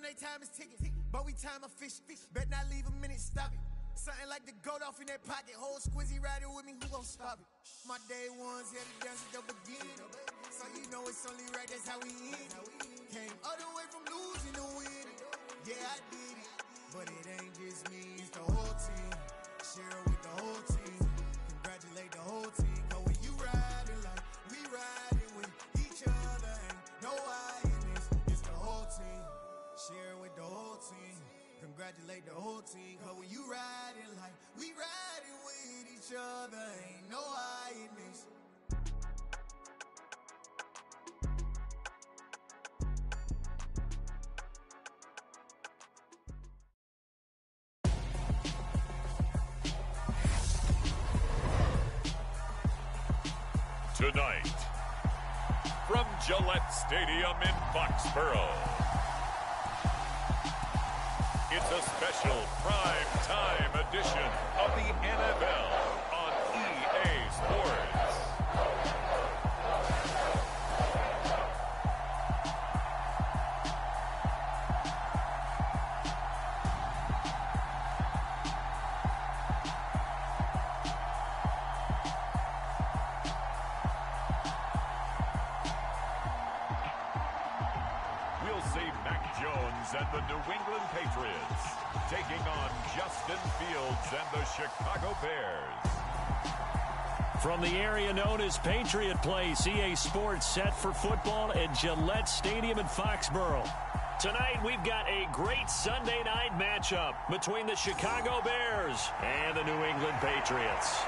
they time is ticking, but we time a fish. Bet not leave a minute, stop it. Something like the goat off in that pocket. Whole squizzy riding with me, who gon' stop it? My day ones here to dance at the beginning. So you know it's only right, that's how we end. Came all the way from losing to winning. Yeah, I did it, but it ain't just me, it's the whole team. Share it with the whole team. Congratulate the whole team. Cause when you riding like we riding with each other, ain't no I in this, it's the whole team. Share it with the whole team. Congratulate the whole team. Cause when you riding like we riding with each other, ain't no I in this. Tonight, from Gillette Stadium in Foxborough, it's a special prime time edition of the NFL on EA Sports. And the New England Patriots taking on Justin Fields and the Chicago Bears. From the area known as Patriot Place, EA Sports set for football at Gillette Stadium in Foxborough. Tonight, we've got a great Sunday night matchup between the Chicago Bears and the New England Patriots.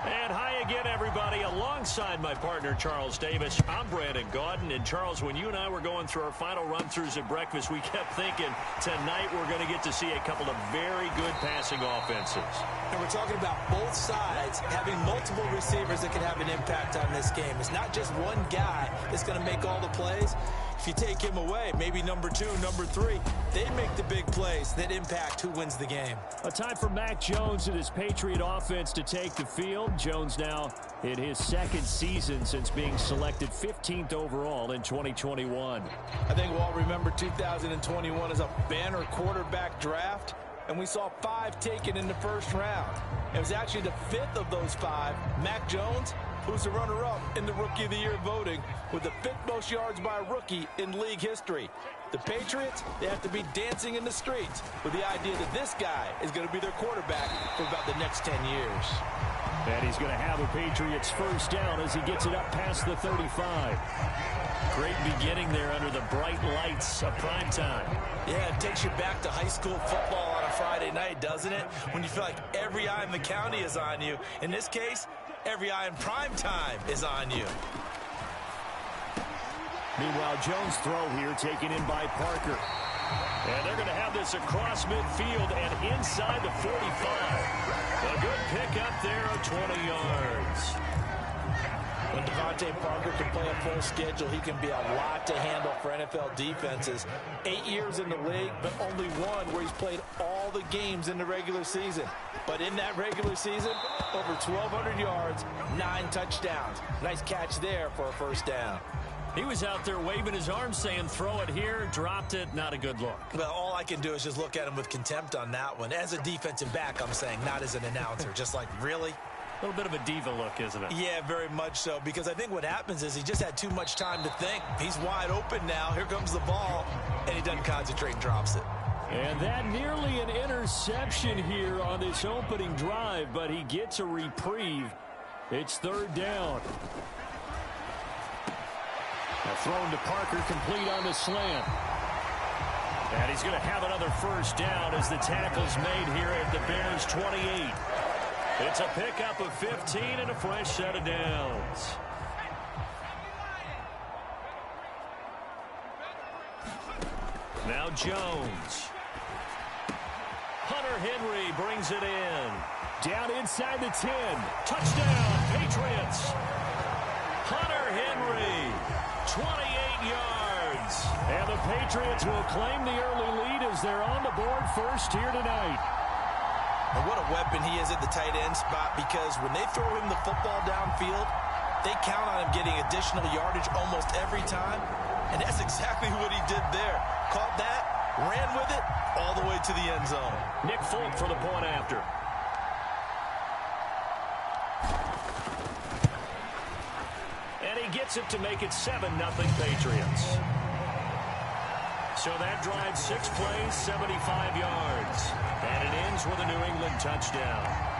And hi again, everybody. Alongside my partner, Charles Davis, I'm Brandon Gaudin. And, Charles, when you and I were going through our final run-throughs at breakfast, we kept thinking tonight we're going to get to see a couple of very good passing offenses. And we're talking about both sides having multiple receivers that can have an impact on this game. It's not just one guy that's going to make all the plays. If you take him away, maybe number 2, number 3, they make the big plays that impact who wins the game. A time for Mac Jones and his Patriot offense to take the field. Jones now in his second season since being selected 15th overall in 2021. I think we'll all remember 2021 as a banner quarterback draft, and we saw 5 taken in the first round. It was actually the 5th of those 5, Mac Jones, who's the runner-up in the Rookie of the Year voting with the 5th most yards by a rookie in league history. The Patriots, they have to be dancing in the streets with the idea that this guy is going to be their quarterback for about the next 10 years. And he's going to have a Patriots first down as he gets it up past the 35. Great beginning there under the bright lights of primetime. Yeah, it takes you back to high school football on a Friday night, doesn't it? When you feel like every eye in the county is on you. In this case, every eye in primetime is on you. Meanwhile, Jones' throw here taken in by Parker. And they're going to have this across midfield and inside the 45. A good pickup there of 20 yards. When Devontae Parker can play a full schedule, he can be a lot to handle for NFL defenses. 8 years in the league, but only one where he's played all the games in the regular season. But in that regular season, over 1,200 yards, 9 touchdowns. Nice catch there for a first down. He was out there waving his arms saying, throw it here, dropped it, not a good look. Well, all I can do is just look at him with contempt on that one. As a defensive back, I'm saying, not as an announcer. Just like, really? A little bit of a diva look, isn't it? Yeah, very much so, because I think what happens is he just had too much time to think. He's wide open now. Here comes the ball, and he doesn't concentrate and drops it. And that nearly an interception here on this opening drive, but he gets a reprieve. It's third down. Now thrown to Parker, complete on the slant. And he's going to have another first down as the tackle's made here at the Bears' 28. It's a pickup of 15 and a fresh set of downs. Now Jones. Hunter Henry brings it in. Down inside the 10. Touchdown, Patriots. Hunter Henry, 28 yards. And the Patriots will claim the early lead as they're on the board first here tonight. And what a weapon he is at the tight end spot, because when they throw him the football downfield, they count on him getting additional yardage almost every time. And that's exactly what he did there. Caught that, ran with it, all the way to the end zone. Nick Folk for the point after. And he gets it to make it 7-0 Patriots. So that drives 6 plays, 75 yards. And it ends with a New England touchdown.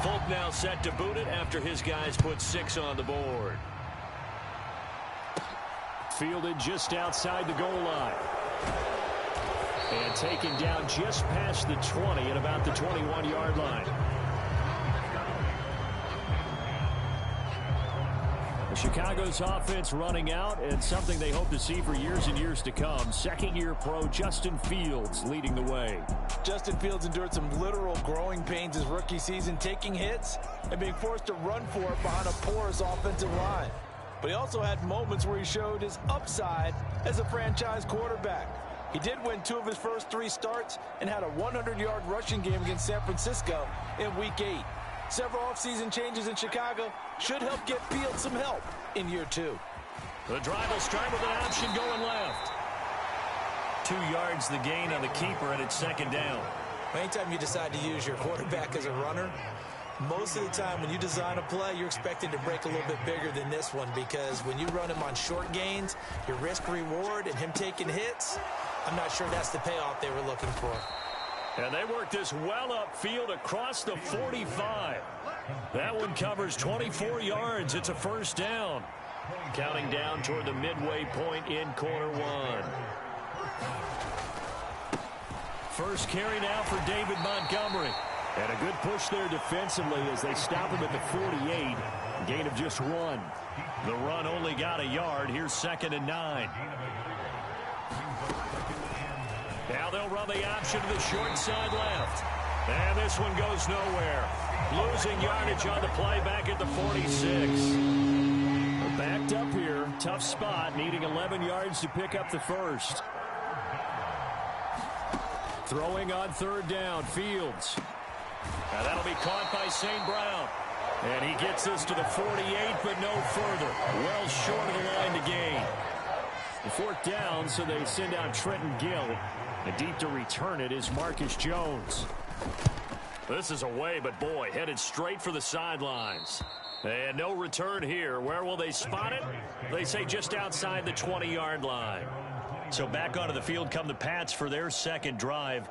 Folk now set to boot it after his guys put 6 on the board. Fielded just outside the goal line. And taken down just past the 20 at about the 21-yard line. Chicago's offense running out, and something they hope to see for years and years to come. Second-year pro Justin Fields leading the way. Justin Fields endured some literal growing pains his rookie season, taking hits and being forced to run for it behind a porous offensive line. But he also had moments where he showed his upside as a franchise quarterback. He did win 2 of his first 3 starts and had a 100-yard rushing game against San Francisco in Week 8. Several offseason changes in Chicago should help get Fields some help in year 2. The drive will start with an option going left. 2 yards the gain on the keeper, and it's second down. Anytime you decide to use your quarterback as a runner, most of the time when you design a play, you're expecting to break a little bit bigger than this one, because when you run him on short gains, your risk-reward and him taking hits, I'm not sure that's the payoff they were looking for. And they work this well upfield across the 45. That one covers 24 yards. It's a first down. Counting down toward the midway point in quarter 1. First carry now for David Montgomery. And a good push there defensively as they stop him at the 48. Gain of just 1. The run only got a yard. Here's 2nd and 9. Now they'll run the option to the short side left. And this one goes nowhere. Losing yardage on the play back at the 46. They're backed up here. Tough spot, needing 11 yards to pick up the first. Throwing on 3rd down, Fields. Now that'll be caught by St. Brown. And he gets this to the 48, but no further. Well short of the line to gain. The 4th down, so they send out Trenton Gill. And deep to return it is Marcus Jones. This is away, but boy, headed straight for the sidelines. And no return here. Where will they spot it? They say just outside the 20-yard line. So back onto the field come the Pats for their second drive.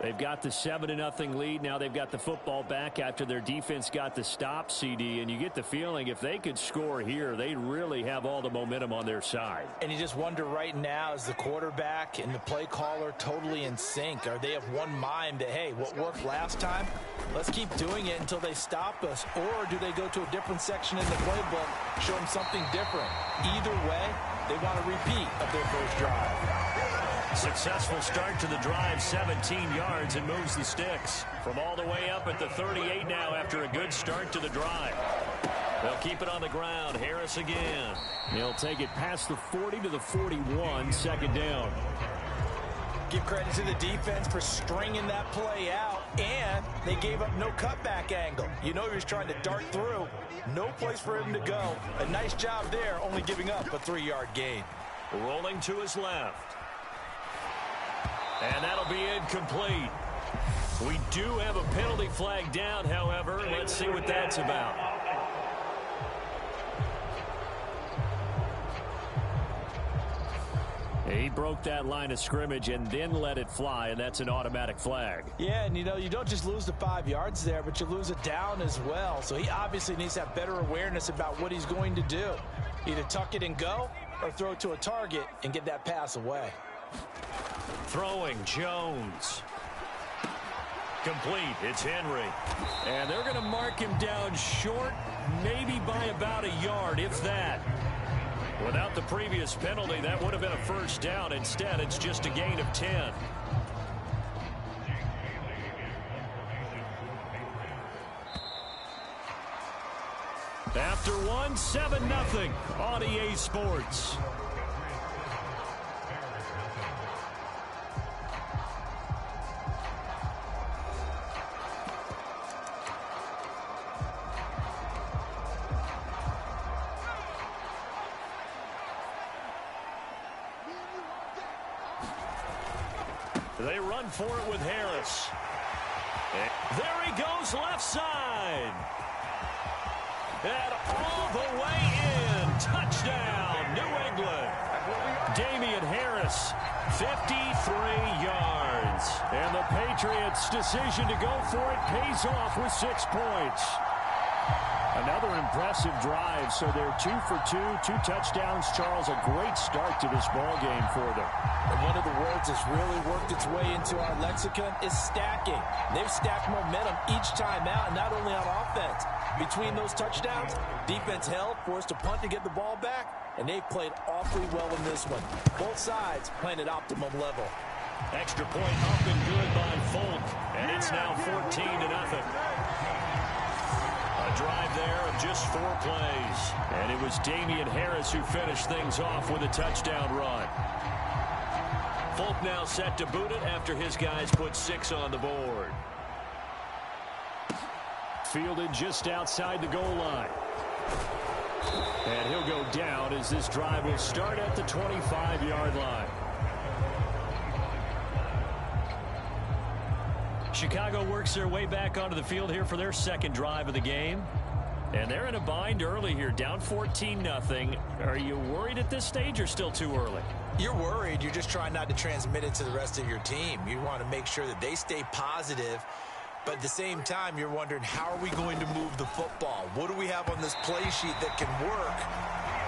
They've got the 7-0 lead. Now they've got the football back after their defense got the stop, CD. And you get the feeling if they could score here, they really have all the momentum on their side. And you just wonder right now, is the quarterback and the play caller totally in sync? Are they of one mind that, hey, what worked last time, let's keep doing it until they stop us? Or do they go to a different section in the playbook, show them something different? Either way, they want a repeat of their first drive. Successful start to the drive, 17 yards, and moves the sticks. From all the way up at the 38 now after a good start to the drive. They'll keep it on the ground. Harris again. He'll take it past the 40 to the 41, 2nd down. Give credit to the defense for stringing that play out, and they gave up no cutback angle. You know he was trying to dart through. No place for him to go. A nice job there, only giving up a 3-yard gain. Rolling to his left. And that'll be incomplete. We do have a penalty flag down, however. Let's see what that's about. He broke that line of scrimmage and then let it fly, and that's an automatic flag. Yeah, and you know, you don't just lose the 5 yards there, but you lose it down as well. So he obviously needs to have better awareness about what he's going to do. Either tuck it and go or throw it to a target and get that pass away. Throwing, Jones. Complete, it's Henry. And they're going to mark him down short, maybe by about a yard, if that. Without the previous penalty, that would have been a first down. Instead, it's just a gain of 10. After one, 7-0 on EA Sports. They run for it with Harris. And there he goes left side. And all the way in. Touchdown, New England. Damian Harris, 53 yards. And the Patriots' decision to go for it pays off with 6 points. Another impressive drive, so they're 2 for 2, 2 touchdowns. Charles, a great start to this ball game for them. And one of the words that's really worked its way into our lexicon is stacking. They've stacked momentum each time out, not only on offense. Between those touchdowns, defense held, forced a punt to get the ball back, and they've played awfully well in this one. Both sides playing at optimum level. Extra point up and good by Folk, and it's now 14-0. A drive there of just 4 plays. And it was Damian Harris who finished things off with a touchdown run. Folk now set to boot it after his guys put 6 on the board. Fielded just outside the goal line. And he'll go down as this drive will start at the 25-yard line. Chicago works their way back onto the field here for their second drive of the game. And they're in a bind early here, down 14-0. Are you worried at this stage or still too early? You're worried. You're just trying not to transmit it to the rest of your team. You want to make sure that they stay positive. But at the same time, you're wondering, how are we going to move the football? What do we have on this play sheet that can work?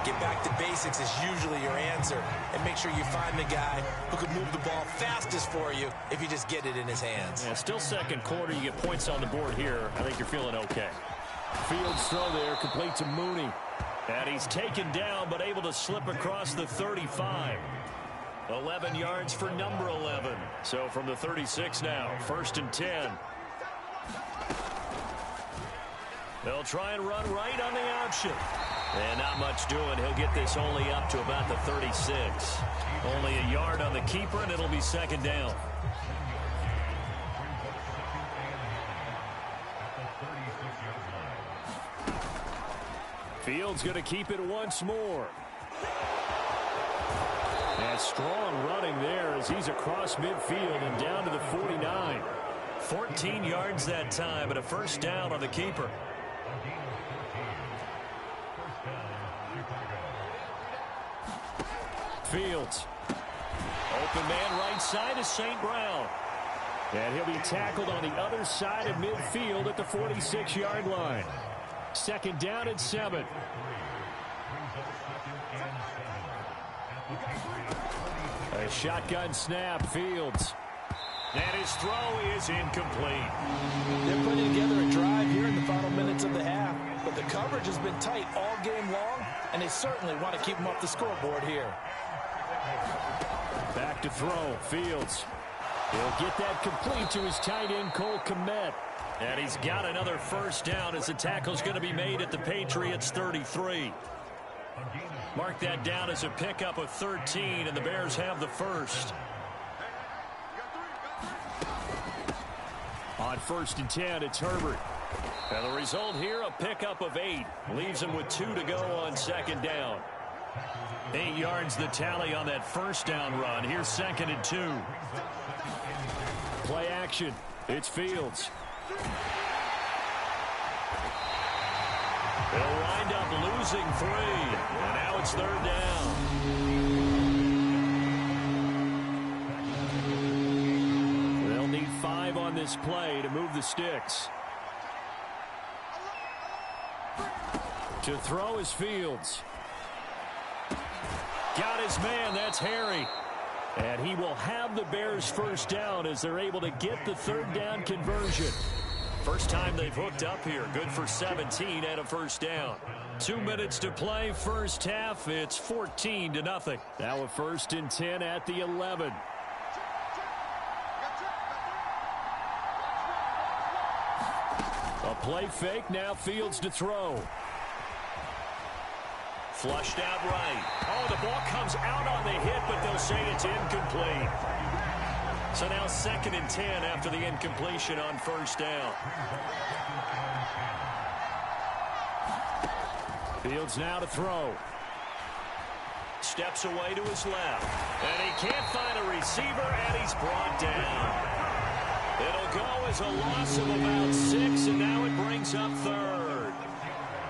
Get back to basics is usually your answer. And make sure you find the guy who can move the ball fastest for you if you just get it in his hands. Yeah, still second quarter. You get points on the board here. I think you're feeling okay. Fields throw there, complete to Mooney. And he's taken down, but able to slip across the 35. 11 yards for number 11. So from the 36 now, 1st and 10. They'll try and run right on the option. And not much doing. He'll get this only up to about the 36. Only a yard on the keeper, and it'll be 2nd down. Fields going to keep it once more. And strong running there as he's across midfield and down to the 49. 14 yards that time, and a 1st down on the keeper. Fields. Open man right side is St. Brown. And he'll be tackled on the other side of midfield at the 46-yard line. 2nd down and 7. A shotgun snap, Fields. And his throw is incomplete. They're putting together a drive here in the final minutes of the half, but the coverage has been tight all game long, and they certainly want to keep them off the scoreboard here. Back to throw, Fields. He'll get that complete to his tight end, Cole Kmet. And he's got another 1st down as the tackle's going to be made at the Patriots' 33. Mark that down as a pickup of 13, and the Bears have the 1st. On 1st and 10, it's Herbert. And the result here, a pickup of 8. Leaves him with 2 to go on 2nd down. 8 yards the tally on that 1st down run. Here's 2nd and 2. Play action. It's Fields. They'll wind up losing 3. And now it's 3rd down. They'll need 5 on this play to move the sticks. To throw is Fields. Got his man. That's Harry. And he will have the Bears' 1st down as they're able to get the 3rd down conversion. First time they've hooked up here. Good for 17 and a 1st down. 2 minutes to play. 1st half. It's 14-0. Now a 1st and 10 at the 11. A play fake. Now Fields to throw. Flushed out right. Oh, the ball comes out on the hit, but they'll say it's incomplete. So now 2nd and 10 after the incompletion on 1st down. Fields now to throw. steps away to his left. And he can't find a receiver, and he's brought down. It'll go as a loss of about 6, and now it brings up third.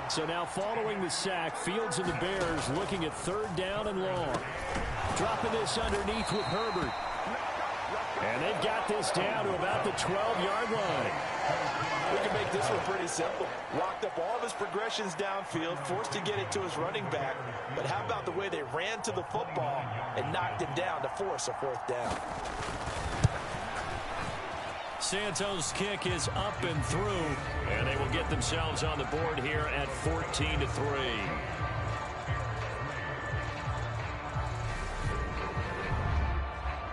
So now following the sack, Fields and the Bears looking at 3rd down and long. Dropping this underneath with Herbert. And they've got this down to about the 12-yard line. We can make this one pretty simple. Walked up all of his progressions downfield, forced to get it to his running back. But how about the way they ran to the football and knocked him down to force a 4th down? Santos' kick is up and through, and they will get themselves on the board here at 14-3.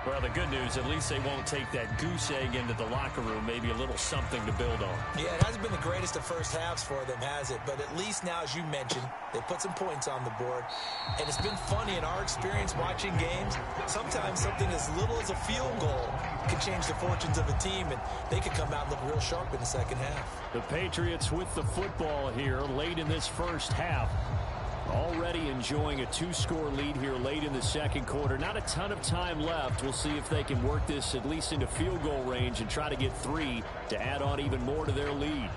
Well, the good news, at least they won't take that goose egg into the locker room. Maybe a little something to build on. Yeah, it hasn't been the greatest of first halves for them, has it? But at least now, as you mentioned, they put some points on the board. And it's been funny in our experience watching games. Sometimes something as little as a field goal can change the fortunes of a team, and they could come out and look real sharp in the second half. The Patriots with the football here late in this first half. Already enjoying a 2-score lead here late in the second quarter. Not a ton of time left. We'll see if they can work this at least into field goal range and try to get 3 to add on even more to their lead.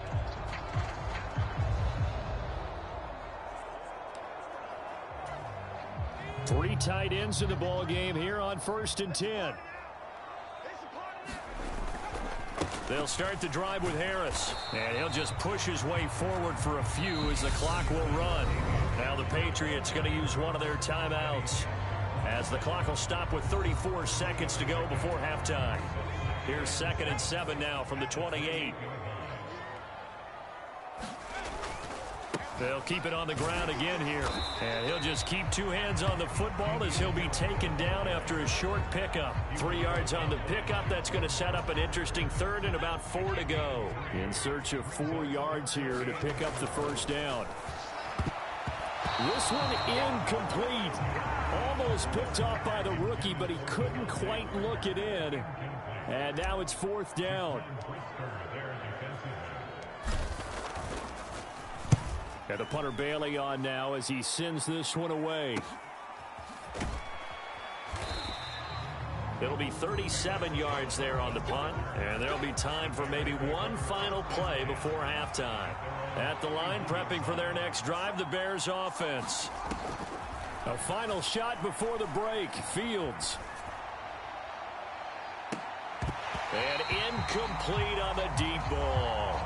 Three tight ends in the ball game here on 1st and 10. They'll start the drive with Harris, and he'll just push his way forward for a few as the clock will run. Now the Patriots going to use one of their timeouts as the clock will stop with 34 seconds to go before halftime. Here's 2nd and 7 now from the 28. They'll keep it on the ground again here. And he'll just keep 2 hands on the football as he'll be taken down after a short pickup. 3 yards on the pickup. That's going to set up an interesting 3rd and about 4 to go. In search of 4 yards here to pick up the 1st down. This one incomplete. Almost picked off by the rookie, but he couldn't quite look it in. And now it's 4th down. And the punter Bailey on now as he sends this one away. It'll be 37 yards there on the punt, and there'll be time for maybe one final play before halftime. At the line, prepping for their next drive, the Bears offense. A final shot before the break. Fields. And incomplete on the deep ball.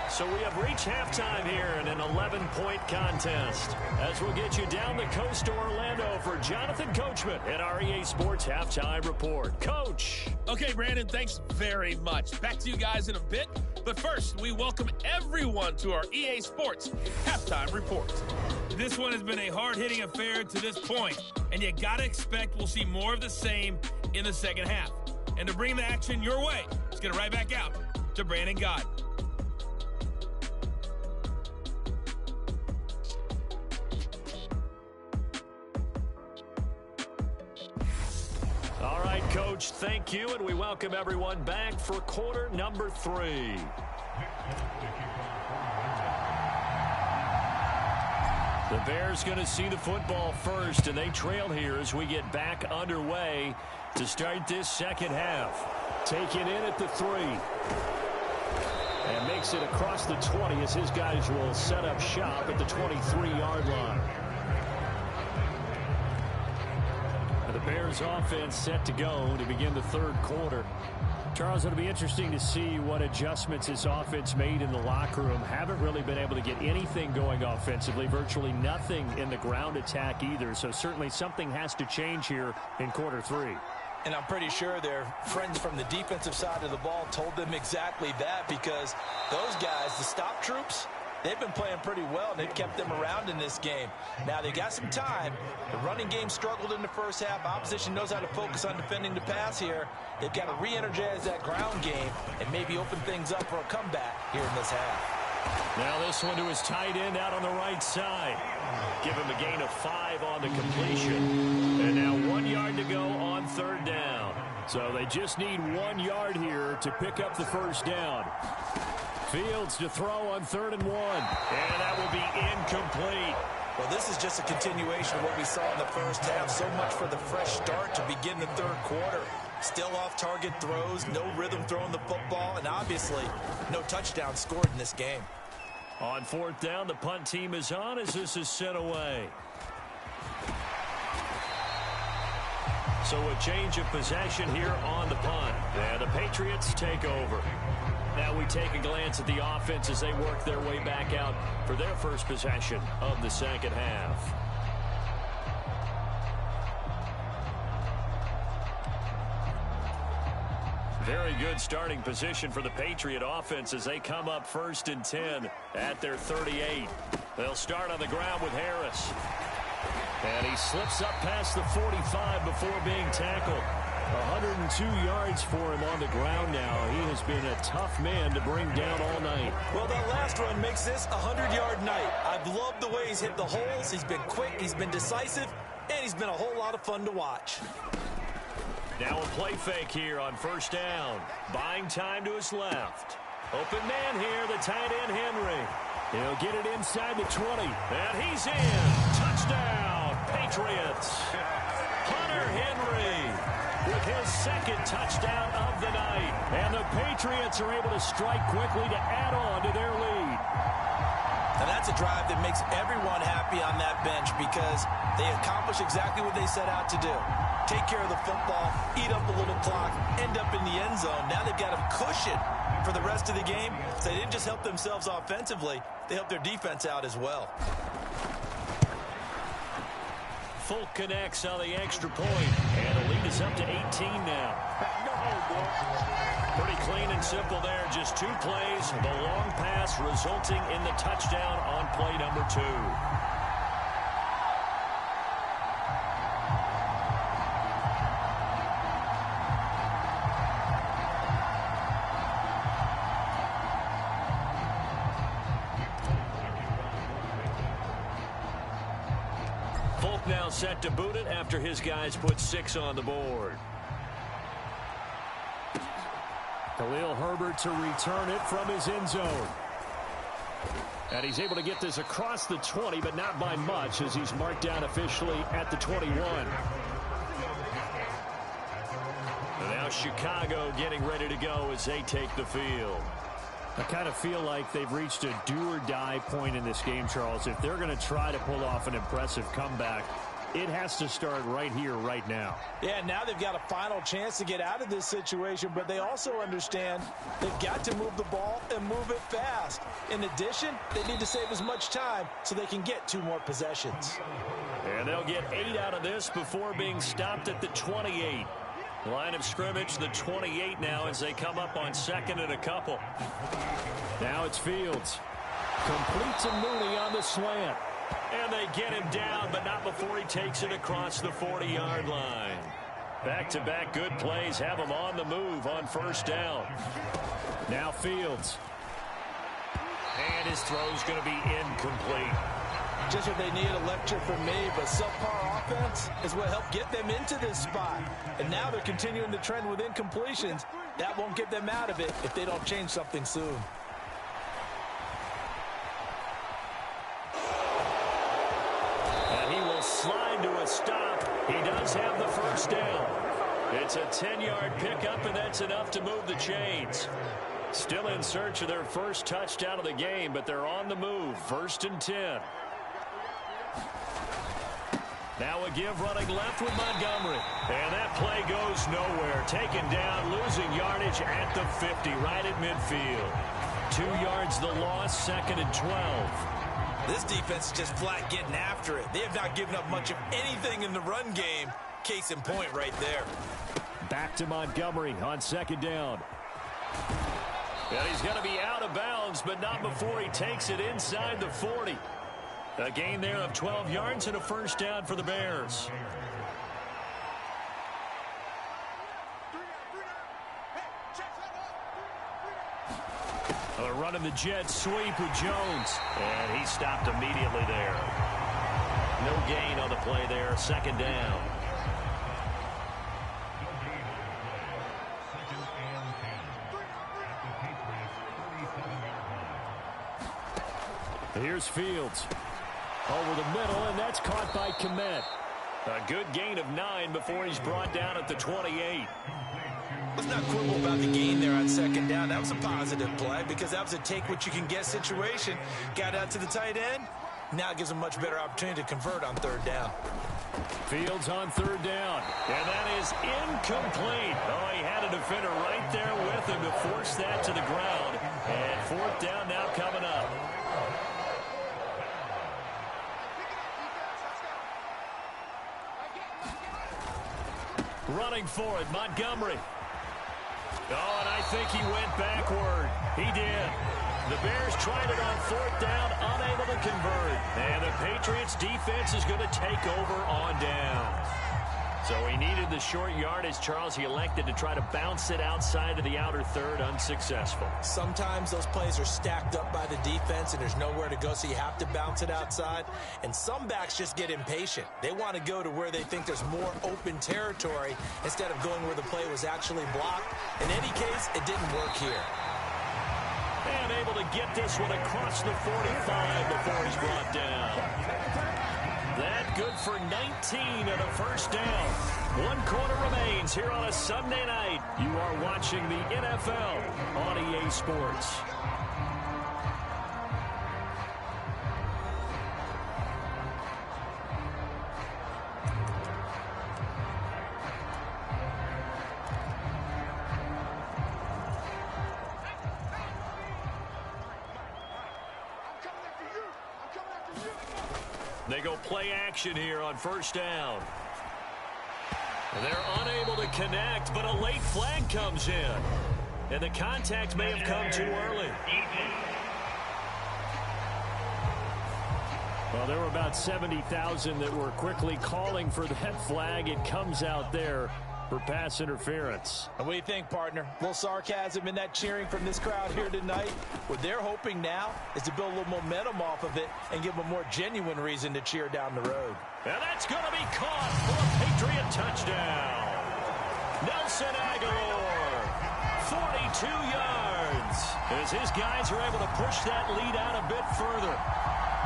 So we have reached halftime here in an 11-point contest. As we'll get you down the coast to Orlando for Jonathan Coachman at our EA Sports Halftime Report. Coach. Okay, Brandon, thanks very much. Back to you guys in a bit. But first, we welcome everyone to our EA Sports Halftime Report. This one has been a hard-hitting affair to this point, and you got to expect we'll see more of the same in the second half. And to bring the action your way, let's get it right back out to Brandon Gott. All right, Coach, thank you, and we welcome everyone back for quarter number 3. The Bears going to see the football first, and they trail here as we get back underway to start this second half. Taken in at the 3. And makes it across the 20 as his guys will set up shop at the 23-yard line. The Bears offense set to go to begin the third quarter. Charles, it'll be interesting to see what adjustments this offense made in the locker room. Haven't really been able to get anything going offensively, virtually nothing in the ground attack either. So certainly something has to change here in quarter 3. And I'm pretty sure their friends from the defensive side of the ball told them exactly that, because those guys, the stop troops, they've been playing pretty well, and they've kept them around in this game. Now, they got some time. The running game struggled in the first half. Opposition knows how to focus on defending the pass here. They've got to re-energize that ground game and maybe open things up for a comeback here in this half. Now this one to his tight end out on the right side. Give him a gain of 5 on the completion. And now 1 yard to go on 3rd down. So they just need 1 yard here to pick up the first down. Fields to throw on 3rd and 1. And that will be incomplete. Well, this is just a continuation of what we saw in the first half. So much for the fresh start to begin the third quarter. Still off-target throws, no rhythm throwing the football, and obviously no touchdown scored in this game. On fourth down, the punt team is on as this is sent away. So a change of possession here on the punt. And the Patriots take over. Now we take a glance at the offense as they work their way back out for their first possession of the second half. Very good starting position for the Patriot offense as they come up 1st and 10 at their 38. They'll start on the ground with Harris. And he slips up past the 45 before being tackled. 102 yards for him on the ground now. He has been a tough man to bring down all night. Well, that last run makes this a 100-yard night. I've loved the way he's hit the holes. He's been quick, he's been decisive, and he's been a whole lot of fun to watch. Now a play fake here on first down. Buying time to his left. Open man here, the tight end Henry. He'll get it inside the 20. And he's in. Touchdown, Patriots. Hunter Henry with his second touchdown of the night. And the Patriots are able to strike quickly to add on to their lead. And that's a drive that makes everyone happy on that bench because they accomplish exactly what they set out to do. Take care of the football, eat up a little clock, end up in the end zone. Now they've got a cushion for the rest of the game. So they didn't just help themselves offensively, they helped their defense out as well. Folk connects on the extra point, and the lead is up to 18 now. Pretty clean and simple there. Just 2 plays, the long pass resulting in the touchdown on play number 2. Folk now set to boot it after his guys put 6 on the board. Khalil Herbert to return it from his end zone. And he's able to get this across the 20, but not by much as he's marked down officially at the 21. And now Chicago getting ready to go as they take the field. I kind of feel like they've reached a do-or-die point in this game, Charles. If they're going to try to pull off an impressive comeback, it has to start right here, right now. Yeah, now they've got a final chance to get out of this situation, but they also understand they've got to move the ball and move it fast. In addition, they need to save as much time so they can get 2 more possessions. And they'll get 8 out of this before being stopped at the 28. Line of scrimmage, the 28 now as they come up on 2nd and a couple. Now it's Fields. Complete to Mooney on the slant. And they get him down, but not before he takes it across the 40-yard line. Back-to-back good plays have him on the move on first down. Now Fields. And his throw's going to be incomplete. Just what they need, a lecture from me, but subpar offense is what helped get them into this spot. And now they're continuing the trend with incompletions. That won't get them out of it if they don't change something soon. And he will slide to a stop. He does have the first down. It's a 10-yard pickup, and that's enough to move the chains. Still in search of their first touchdown of the game, but they're on the move. 1st and 10. Now a give running left with Montgomery. And that play goes nowhere. Taken down, losing yardage at the 50, right at midfield. 2 yards the loss, 2nd and 12. This defense is just flat getting after it. They have not given up much of anything in the run game. Case in point right there. Back to Montgomery on 2nd down. And he's going to be out of bounds, but not before he takes it inside the 40. A gain there of 12 yards and a first down for the Bears. They're running the jet sweep with Jones. And he stopped immediately there. No gain on the play there. 2nd down. Here's Fields. Over the middle, and that's caught by Komet. A good gain of 9 before he's brought down at the 28. Let's not quibble about the gain there on second down. That was a positive play because that was a take-what-you-can-get situation. Got out to the tight end. Now it gives him a much better opportunity to convert on third down. Fields on third down, and that is incomplete. Oh, he had a defender right there with him to force that to the ground. And fourth down now coming up. Running for it, Montgomery. Oh, and I think he went backward. He did. The Bears tried it on fourth down, unable to convert. And the Patriots defense is going to take over on down. So he needed the short yardage, Charles. He elected to try to bounce it outside of the outer third, unsuccessful. Sometimes those plays are stacked up by the defense and there's nowhere to go, so you have to bounce it outside. And some backs just get impatient. They want to go to where they think there's more open territory instead of going where the play was actually blocked. In any case, it didn't work here. And able to get this one across the 45 before he's brought down. That good for 19 and a first down. 1 quarter remains here on a Sunday night. You are watching the NFL on EA Sports. They go play action here on first down. They're unable to connect, but a late flag comes in. And the contact may have come too early. Well, there were about 70,000 that were quickly calling for that flag. It comes out there for pass interference. And what do you think, partner? A little sarcasm in that cheering from this crowd here tonight. What they're hoping now is to build a little momentum off of it and give them a more genuine reason to cheer down the road. And that's going to be caught for a Patriot touchdown. Nelson Aguilar, 42 yards, as his guys are able to push that lead out a bit further.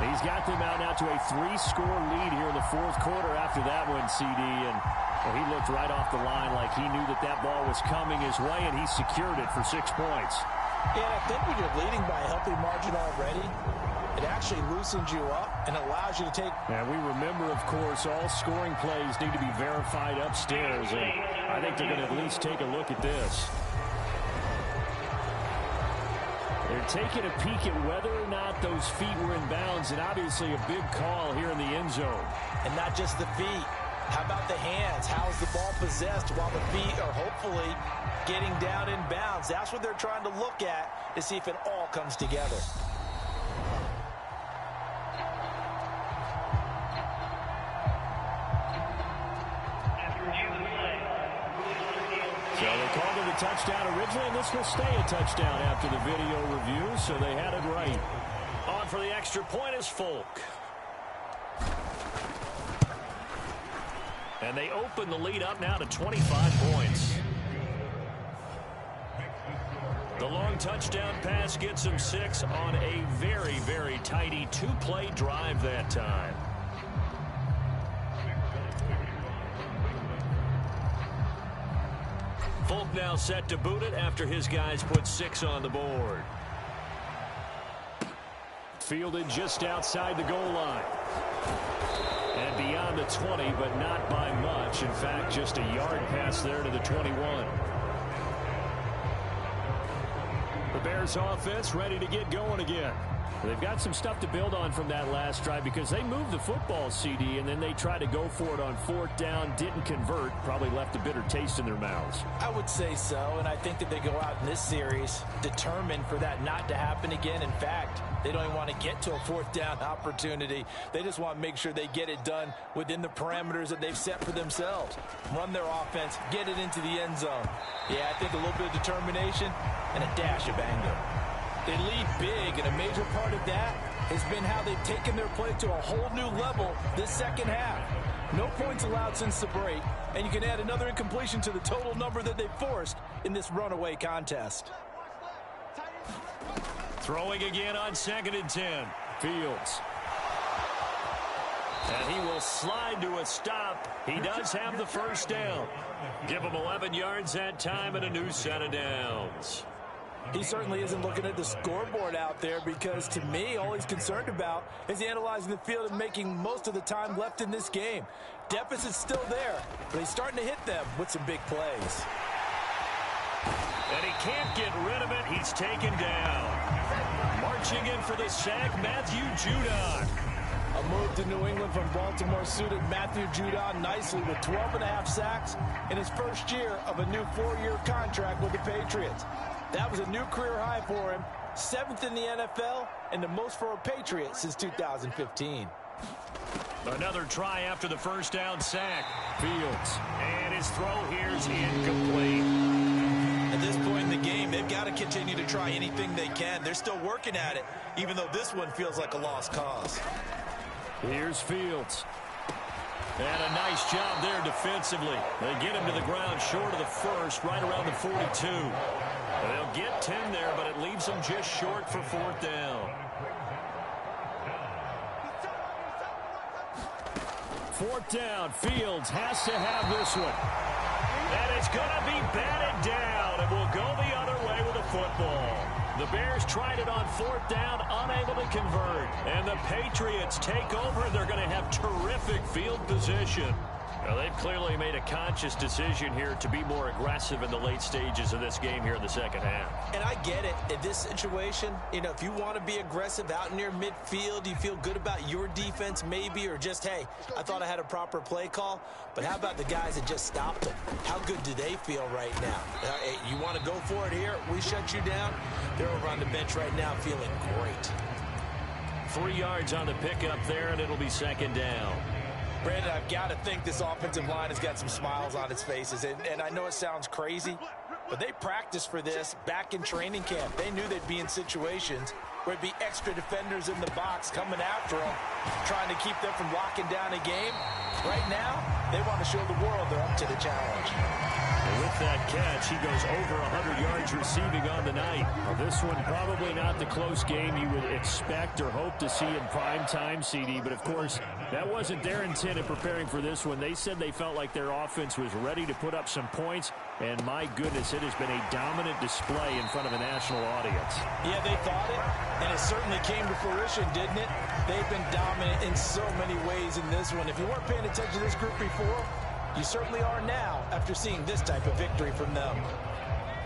He's got them out now to a 3-score lead here in the fourth quarter after that one, CD, and well, he looked right off the line like he knew that that ball was coming his way, and he secured it for 6 points. Yeah, I think when you're leading by a healthy margin already, it actually loosens you up and allows you to take... And we remember, of course, all scoring plays need to be verified upstairs, and I think they're going to at least take a look at this. They're taking a peek at whether or not those feet were in bounds, and obviously a big call here in the end zone. And not just the feet. How about the hands? How is the ball possessed while the feet are hopefully getting down in bounds? That's what they're trying to look at to see if it all comes together. So they called it a touchdown originally, and this will stay a touchdown after the video review, so they had it right. On for the extra point is Folk. And they open the lead up now to 25 points. The long touchdown pass gets them 6 on a very, very tidy 2-play drive that time. Folk now set to boot it after his guys put 6 on the board. Fielded just outside the goal line. And beyond the 20, but not by much. In fact, just a yard pass there to the 21. The Bears offense ready to get going again. They've got some stuff to build on from that last drive because they moved the football, CD, and then they tried to go for it on fourth down, didn't convert, probably left a bitter taste in their mouths. I would say so, and I think that they go out in this series determined for that not to happen again. In fact, they don't even want to get to a fourth down opportunity. They just want to make sure they get it done within the parameters that they've set for themselves. Run their offense, get it into the end zone. Yeah, I think a little bit of determination and a dash of anger. They lead big, and a major part of that has been how they've taken their play to a whole new level this second half. No points allowed since the break, and you can add another incompletion to the total number that they've forced in this runaway contest. Throwing again on 2nd and 10. Fields. And he will slide to a stop. He does have the first down. Give him 11 yards that time and a new set of downs. He certainly isn't looking at the scoreboard out there because, to me, all he's concerned about is analyzing the field and making most of the time left in this game. Deficit's still there, but he's starting to hit them with some big plays. And he can't get rid of it. He's taken down. Marching in for the sack, Matthew Judon. A move to New England from Baltimore suited Matthew Judon nicely with 12.5 sacks in his first year of a new 4-year contract with the Patriots. That was a new career high for him, 7th in the NFL, and the most for a Patriot since 2015. Another try after the first down sack. Fields. And his throw here's incomplete. At this point in the game, they've got to continue to try anything they can. They're still working at it, even though this one feels like a lost cause. Here's Fields. And a nice job there defensively. They get him to the ground short of the first, right around the 42. They'll get 10 there, but it leaves them just short for 4th down. 4th down. Fields has to have this one. And it's going to be batted down, and will go the other way with a football. The Bears tried it on 4th down, unable to convert. And the Patriots take over. They're going to have terrific field position. Now, they've clearly made a conscious decision here to be more aggressive in the late stages of this game here in the second half. And I get it. In this situation, if you want to be aggressive out near midfield, you feel good about your defense maybe, or just, hey, I thought I had a proper play call. But how about the guys that just stopped them? How good do they feel right now? Hey, you want to go for it here? We shut you down? They're over on the bench right now feeling great. 3 yards on the pickup there, and it'll be 2nd down. Brandon, I've got to think this offensive line has got some smiles on its faces. And I know it sounds crazy, but they practiced for this back in training camp. They knew they'd be in situations where it'd be extra defenders in the box coming after them, trying to keep them from locking down a game. Right now, they want to show the world they're up to the challenge. And with that catch, he goes over 100 yards receiving on the night. Well, this one probably not the close game you would expect or hope to see in prime time, CD. But, of course, that wasn't their intent in preparing for this one. They said they felt like their offense was ready to put up some points. And, my goodness, it has been a dominant display in front of a national audience. Yeah, they thought it, and it certainly came to fruition, didn't it? They've been dominant in so many ways in this one. If you weren't paying attention to this group before, you certainly are now after seeing this type of victory from them.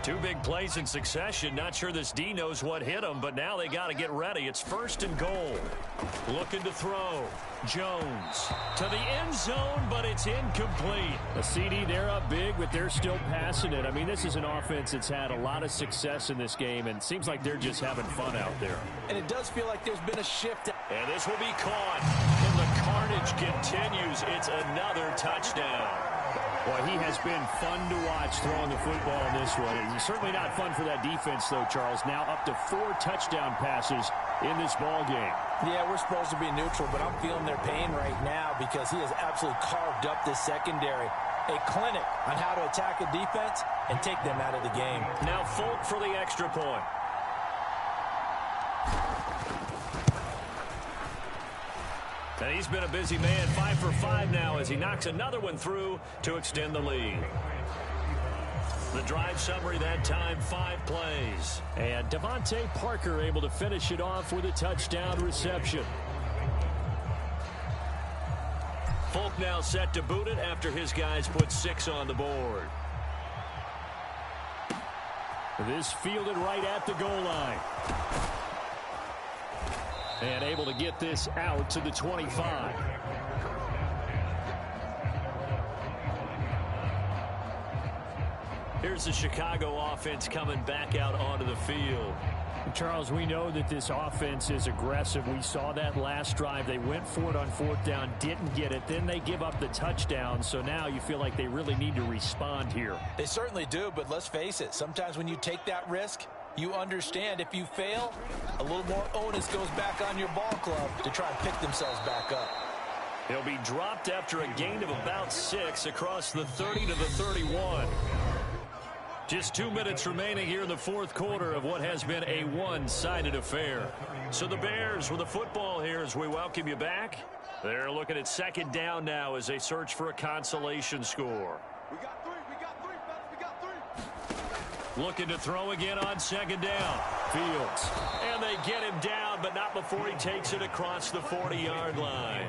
2 big plays in succession. Not sure this D knows what hit them, but now they got to get ready. It's 1st and goal. Looking to throw. Jones to the end zone, but it's incomplete. A CD, they're up big, but they're still passing it. I mean, this is an offense that's had a lot of success in this game, and it seems like they're just having fun out there. And it does feel like there's been a shift. And this will be caught. And the carnage continues. It's another touchdown. Boy, he has been fun to watch throwing the football in this one. It's certainly not fun for that defense, though, Charles. Now up to 4 touchdown passes in this ball game. Yeah, we're supposed to be neutral, but I'm feeling their pain right now because he has absolutely carved up this secondary. A clinic on how to attack a defense and take them out of the game. Now Folk for the extra point. And he's been a busy man, 5 for 5 now as he knocks another one through to extend the lead. The drive summary that time, 5 plays. And Devontae Parker able to finish it off with a touchdown reception. Folk now set to boot it after his guys put 6 on the board. This fielded right at the goal line. And able to get this out to the 25. Here's the Chicago offense coming back out onto the field. Charles, we know that this offense is aggressive. We saw that last drive. They went for it on 4th down, didn't get it. Then they give up the touchdown. So now you feel like they really need to respond here. They certainly do, but let's face it. Sometimes when you take that risk, you understand if you fail, a little more onus goes back on your ball club to try and pick themselves back up. He'll be dropped after a gain of about 6 across the 30 to the 31. Just 2 minutes remaining here in the 4th quarter of what has been a one-sided affair. So the Bears with the football here as we welcome you back They're looking at second down now as they search for a consolation score. We got three. Looking to throw again on second down. Fields. And they get him down, but not before he takes it across the 40-yard line.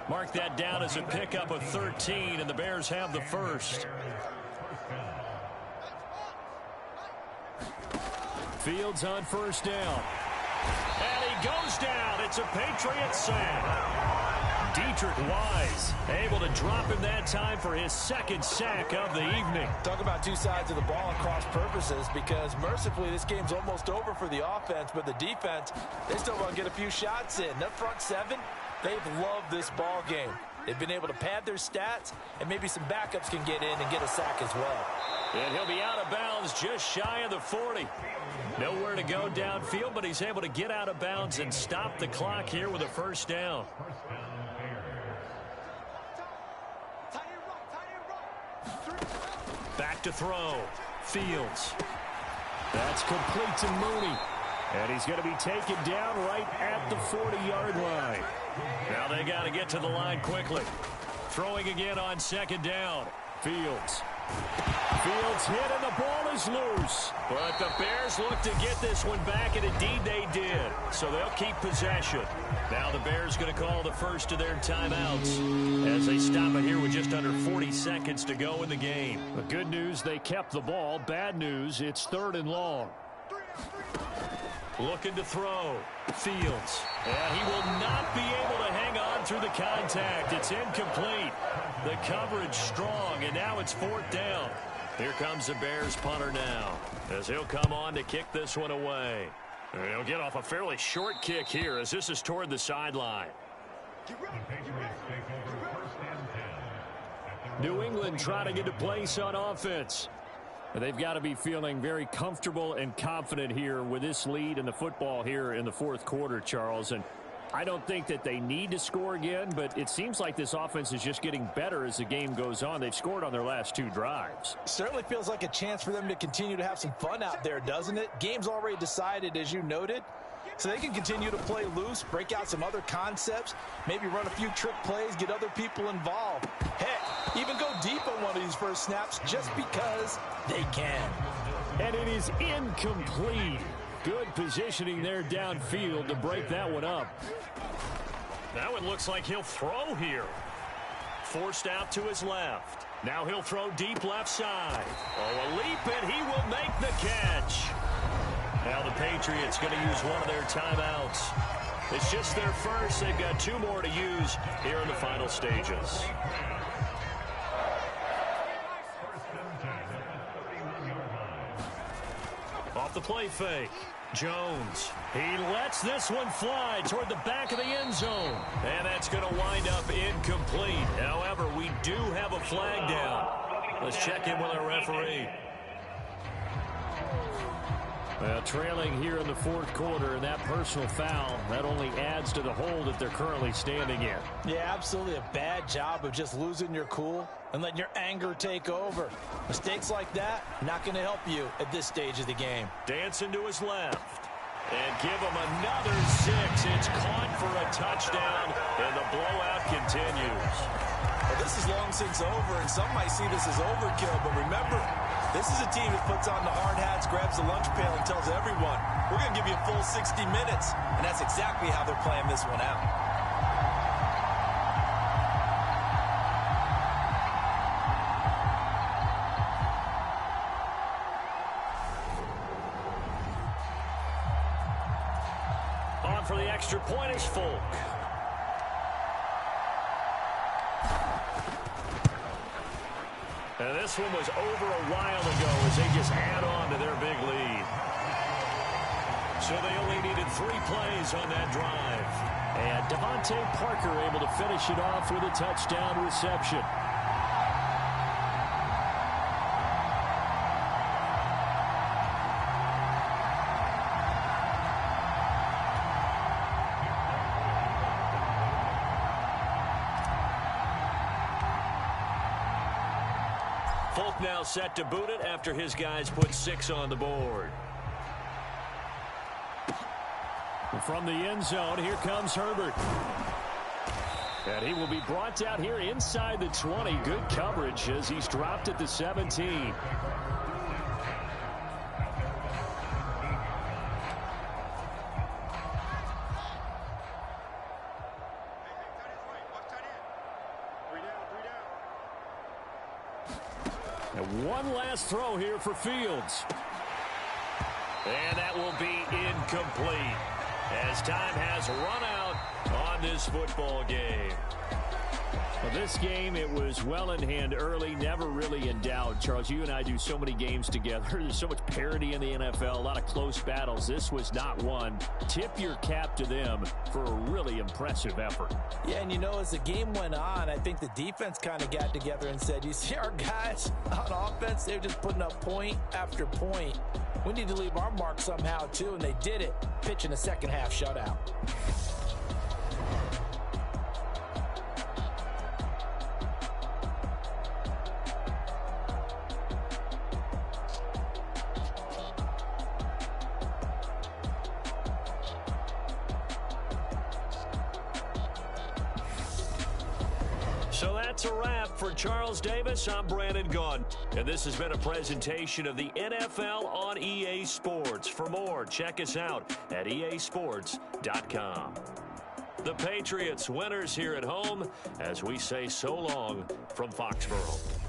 Mark that down as a pickup of 13, and the Bears have the first. Fields on first down. And he goes down. It's a Patriots sack. Dietrich Wise able to drop him that time for his second sack of the evening. Talk about two sides of the ball and cross purposes, because mercifully this game's almost over for the offense, but the defense, they still want to get a few shots in. That front seven, they've loved this ball game. They've been able to pad their stats, and maybe some backups can get in and get a sack as well. And he'll be out of bounds just shy of the 40. Nowhere to go downfield, but he's able to get out of bounds and stop the clock here with a first down. Back to throw. Fields. That's complete to Mooney. And he's going to be taken down right at the 40-yard line. Now they got to get to the line quickly. Throwing again on second down. Fields. Fields hit and the ball is loose. But the Bears look to get this one back, and indeed they did. So they'll keep possession. Now the Bears going to call the first of their timeouts as they stop it here with just under 40 seconds to go in the game. The good news, they kept the ball. Bad news, it's 3rd and long. Looking to throw. Fields. And he will not be able to hang on through the contact. It's incomplete. The coverage strong, and now it's 4th down. Here comes the Bears punter now as he'll come on to kick this one away. And he'll get off a fairly short kick here as this is toward the sideline. New England trying to get to place on offense. They've got to be feeling very comfortable and confident here with this lead in the football here in the 4th quarter, Charles. And I don't think that they need to score again, but it seems like this offense is just getting better as the game goes on. They've scored on their last 2 drives. Certainly feels like a chance for them to continue to have some fun out there, doesn't it? Game's already decided, as you noted. So they can continue to play loose, break out some other concepts, maybe run a few trick plays, get other people involved. Heck, even go deep on one of these first snaps just because they can. And it is incomplete. Good positioning there downfield to break that one up. Now it looks like he'll throw here. Forced out to his left. Now he'll throw deep left side. Oh, a leap, and he will make the catch. Now the Patriots going to use one of their timeouts. It's just their first. They've got 2 more to use here in the final stages. Off the play fake. Jones. He lets this one fly toward the back of the end zone. And that's going to wind up incomplete. However, we do have a flag down. Let's check in with our referee. Well, trailing here in the 4th quarter, and that personal foul, that only adds to the hole that they're currently standing in. Yeah, absolutely a bad job of just losing your cool and letting your anger take over. Mistakes like that, not going to help you at this stage of the game. Dancing to his left. And give him another 6. It's caught for a touchdown, and the blowout continues. Well, this is long since over, and some might see this as overkill, but remember, this is a team that puts on the hard hats, grabs the lunch pail, and tells everyone, we're going to give you a full 60 minutes. And that's exactly how they're playing this one out. On for the extra point is Folk. And this one was over a while ago as they just add on to their big lead. So they only needed 3 plays on that drive. And Devontae Parker able to finish it off with a touchdown reception. Folk now set to boot it after his guys put 6 on the board. From the end zone, here comes Herbert. And he will be brought down here inside the 20. Good coverage as he's dropped at the 17. And one last throw here for Fields. And that will be incomplete as time has run out on this football game. Well, this game, it was well in hand early, never really in doubt. Charles, you and I do so many games together. There's so much parity in the NFL, a lot of close battles. This was not one. Tip your cap to them for a really impressive effort. Yeah, and you know, as the game went on, I think the defense kind of got together and said, you see our guys on offense, they're just putting up point after point. We need to leave our mark somehow, too, and they did it, pitching a second-half shutout. So that's a wrap for Charles Davis. I'm Brandon Gunn. And this has been a presentation of the NFL on EA Sports. For more, check us out at easports.com. The Patriots winners here at home as we say so long from Foxborough.